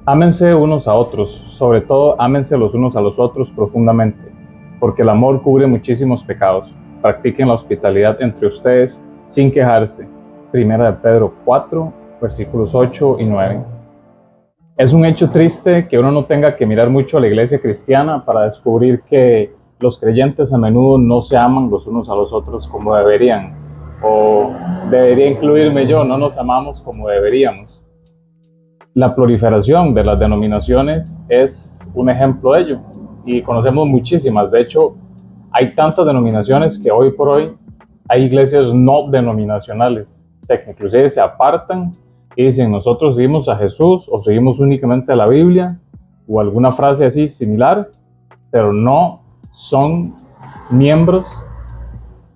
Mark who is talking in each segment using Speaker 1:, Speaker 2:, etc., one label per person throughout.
Speaker 1: Ámense unos a otros, sobre todo ámense los unos a los otros profundamente, porque el amor cubre muchísimos pecados. Practiquen la hospitalidad entre ustedes sin quejarse. Primera de Pedro 4, versículos 8 y 9. Es un hecho triste que uno no tenga que mirar mucho a la iglesia cristiana para descubrir que los creyentes a menudo no se aman los unos a los otros como deberían, o debería incluirme yo, no nos amamos como deberíamos. La proliferación de las denominaciones es un ejemplo de ello, y conocemos muchísimas. De hecho, hay tantas denominaciones que hoy por hoy hay iglesias no denominacionales, que inclusive se apartan y dicen: nosotros seguimos a Jesús o seguimos únicamente a la Biblia o alguna frase así similar, pero no son miembros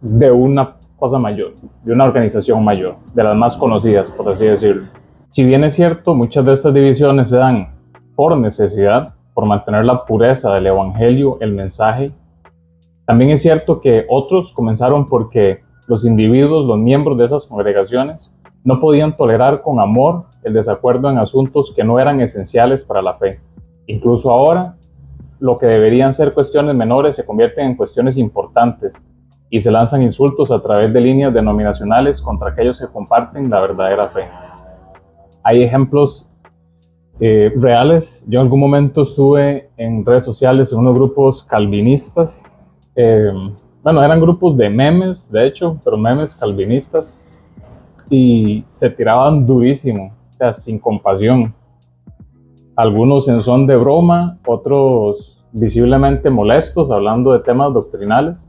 Speaker 1: de una cosa mayor, de una organización mayor, de las más conocidas, por así decirlo. Si bien es cierto, muchas de estas divisiones se dan por necesidad, por mantener la pureza del evangelio, el mensaje. También es cierto que otros comenzaron porque los individuos, los miembros de esas congregaciones, no podían tolerar con amor el desacuerdo en asuntos que no eran esenciales para la fe. Incluso ahora, lo que deberían ser cuestiones menores se convierten en cuestiones importantes y se lanzan insultos a través de líneas denominacionales contra aquellos que comparten la verdadera fe. Hay ejemplos reales. Yo en algún momento estuve en redes sociales en unos grupos calvinistas. Eran grupos de memes, de hecho, pero memes calvinistas. Y se tiraban durísimo, o sea, sin compasión. Algunos en son de broma, otros visiblemente molestos, hablando de temas doctrinales.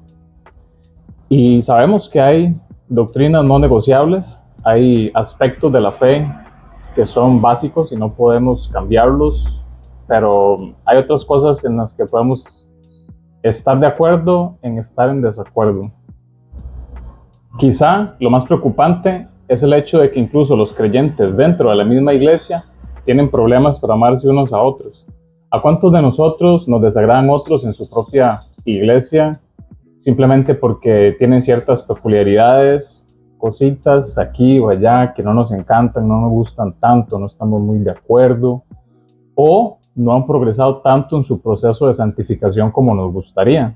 Speaker 1: Y sabemos que hay doctrinas no negociables, hay aspectos de la fe que son básicos y no podemos cambiarlos, pero hay otras cosas en las que podemos estar de acuerdo en estar en desacuerdo. Quizá lo más preocupante es el hecho de que incluso los creyentes dentro de la misma iglesia tienen problemas para amarse unos a otros. ¿A cuántos de nosotros nos desagradan otros en su propia iglesia simplemente porque tienen ciertas peculiaridades, cositas aquí o allá que no nos encantan, no nos gustan tanto, no estamos muy de acuerdo, o no han progresado tanto en su proceso de santificación como nos gustaría?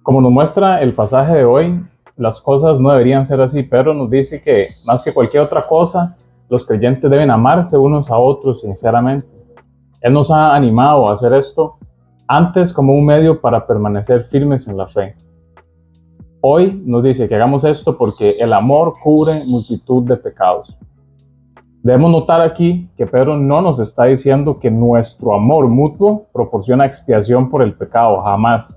Speaker 1: Como nos muestra el pasaje de hoy, las cosas no deberían ser así. Pedro nos dice que más que cualquier otra cosa, los creyentes deben amarse unos a otros sinceramente. Él nos ha animado a hacer esto antes como un medio para permanecer firmes en la fe. Hoy nos dice que hagamos esto porque el amor cubre multitud de pecados. Debemos notar aquí que Pedro no nos está diciendo que nuestro amor mutuo proporciona expiación por el pecado, jamás.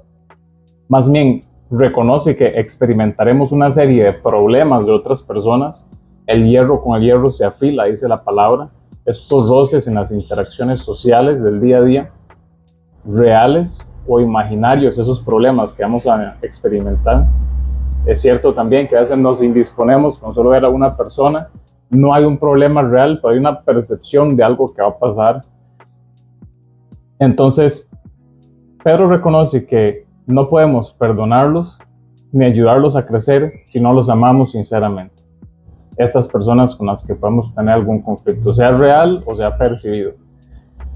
Speaker 1: Más bien, reconoce que experimentaremos una serie de problemas de otras personas. El hierro con el hierro se afila, dice la palabra. Estos roces en las interacciones sociales del día a día, reales o imaginarios, esos problemas que vamos a experimentar. Es cierto también que a veces nos indisponemos con solo ver a una persona. No hay un problema real, pero hay una percepción de algo que va a pasar. Entonces, Pedro reconoce que no podemos perdonarlos ni ayudarlos a crecer si no los amamos sinceramente. Estas personas con las que podemos tener algún conflicto, sea real o sea percibido.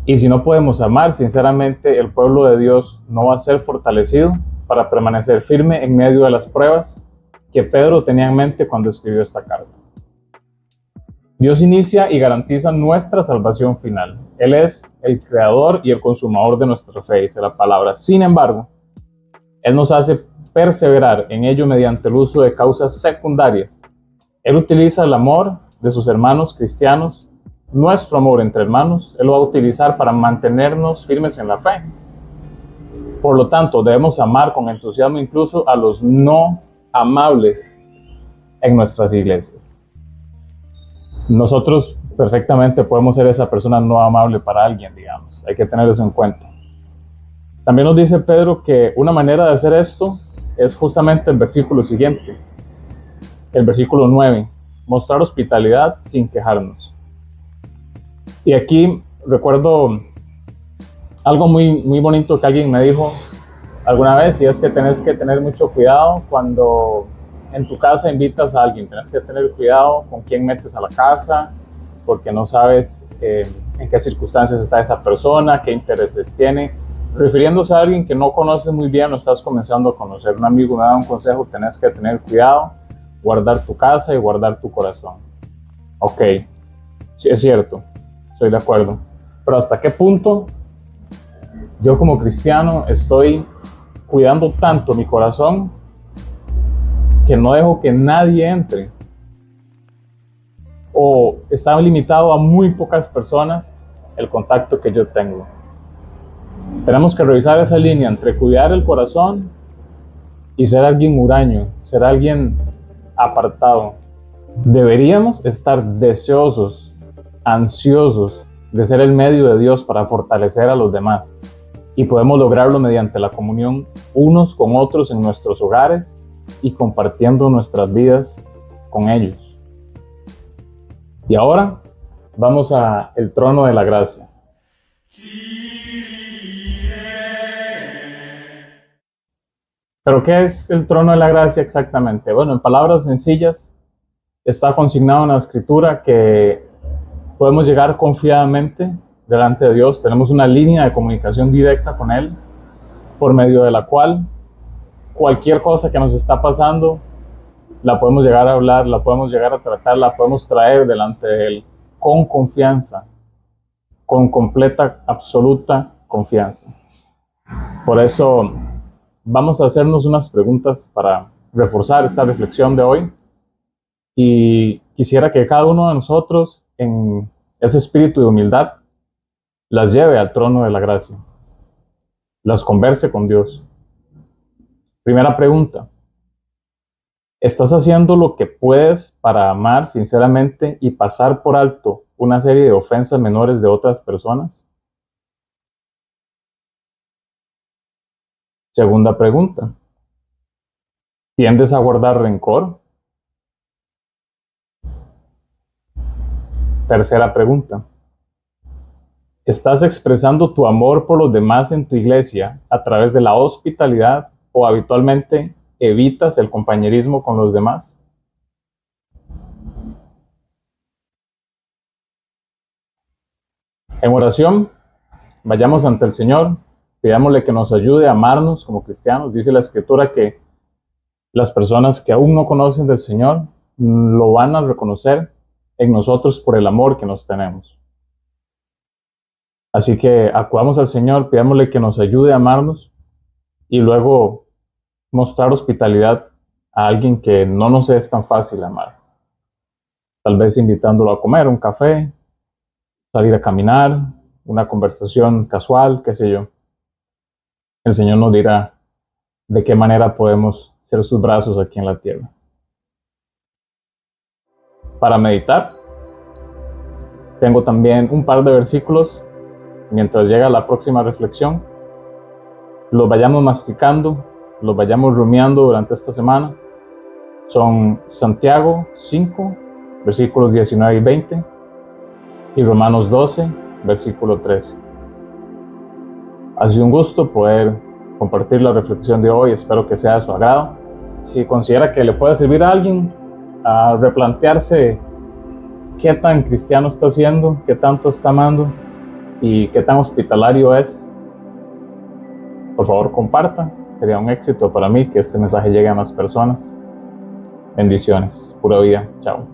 Speaker 1: Y si no podemos amar sinceramente, el pueblo de Dios no va a ser fortalecido para permanecer firme en medio de las pruebas que Pedro tenía en mente cuando escribió esta carta. Dios inicia y garantiza nuestra salvación final. Él es el creador y el consumador de nuestra fe, dice la palabra. Sin embargo, Él nos hace perseverar en ello mediante el uso de causas secundarias. Él utiliza el amor de sus hermanos cristianos, nuestro amor entre hermanos, Él lo va a utilizar para mantenernos firmes en la fe. Por lo tanto, debemos amar con entusiasmo incluso a los no amables en nuestras iglesias. Nosotros perfectamente podemos ser esa persona no amable para alguien, digamos. Hay que tener eso en cuenta. También nos dice Pedro que una manera de hacer esto es justamente el versículo siguiente, el versículo 9, mostrar hospitalidad sin quejarnos. Y aquí recuerdo algo muy bonito que alguien me dijo alguna vez, y es que tenés que tener mucho cuidado cuando en tu casa invitas a alguien. Tenés que tener cuidado con quién metes a la casa, porque no sabes en qué circunstancias está esa persona, qué intereses tiene. Refiriéndose a alguien que no conoces muy bien o estás comenzando a conocer. Un amigo me da un consejo: tenés que tener cuidado, guardar tu casa y guardar tu corazón. Ok, sí, es cierto, estoy de acuerdo. Pero ¿hasta qué punto yo como cristiano estoy cuidando tanto mi corazón que no dejo que nadie entre? ¿O está limitado a muy pocas personas el contacto que yo tengo? Tenemos que revisar esa línea entre cuidar el corazón y ser alguien huraño, ser alguien apartado. Deberíamos estar deseosos, ansiosos de ser el medio de Dios para fortalecer a los demás. Y podemos lograrlo mediante la comunión unos con otros en nuestros hogares y compartiendo nuestras vidas con ellos. Y ahora vamos al trono de la gracia. ¿Pero qué es el trono de la gracia exactamente? Bueno, en palabras sencillas, está consignado en la Escritura que podemos llegar confiadamente delante de Dios. Tenemos una línea de comunicación directa con Él, por medio de la cual cualquier cosa que nos está pasando, la podemos llegar a hablar, la podemos llegar a tratar, la podemos traer delante de Él con confianza, con completa, absoluta confianza. Por eso vamos a hacernos unas preguntas para reforzar esta reflexión de hoy. Y quisiera que cada uno de nosotros, en ese espíritu de humildad, las lleve al trono de la gracia, las converse con Dios. Primera pregunta: ¿estás haciendo lo que puedes para amar sinceramente y pasar por alto una serie de ofensas menores de otras personas? Segunda pregunta: ¿tiendes a guardar rencor? Tercera pregunta: ¿estás expresando tu amor por los demás en tu iglesia a través de la hospitalidad o habitualmente evitas el compañerismo con los demás? En oración, vayamos ante el Señor, pidámosle que nos ayude a amarnos como cristianos. Dice la Escritura que las personas que aún no conocen del Señor lo van a reconocer en nosotros por el amor que nos tenemos. Así que acudamos al Señor, pidámosle que nos ayude a amarnos y luego mostrar hospitalidad a alguien que no nos es tan fácil amar. Tal vez invitándolo a comer un café, salir a caminar, una conversación casual, qué sé yo. El Señor nos dirá de qué manera podemos ser sus brazos aquí en la tierra. Para meditar, tengo también un par de versículos. Mientras llega la próxima reflexión, los vayamos masticando, los vayamos rumiando durante esta semana. Son Santiago 5, versículos 19 y 20, y Romanos 12, versículo 13. Ha sido un gusto poder compartir la reflexión de hoy, espero que sea de su agrado. Si considera que le puede servir a alguien a replantearse qué tan cristiano está siendo, qué tanto está amando y qué tan hospitalario es, por favor comparta. Sería un éxito para mí que este mensaje llegue a más personas. Bendiciones, pura vida, chao.